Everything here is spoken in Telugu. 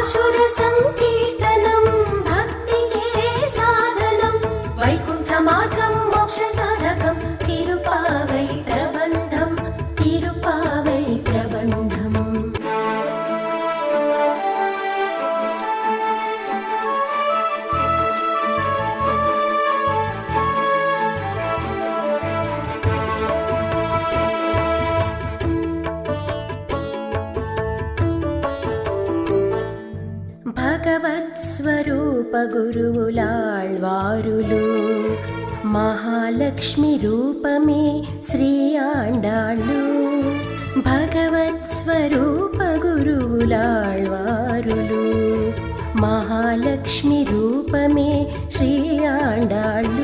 పాశుర సంకీర్తనం భక్తికే సాధనం వైకుంఠ మార్గం మోక్ష సాధకం తిరుపావై ప్రబంధం తిరుపావై ప్రబంధం. భగవత్స్వరూప గురువులాళ్వారులు మహాలక్ష్మి రూపమే శ్రీ ఆండాళ్ళు. భగవత్స్వరూప గురువులాళ్వారులు మహాలక్ష్మి రూపమే శ్రీ ఆండాళ్ళు.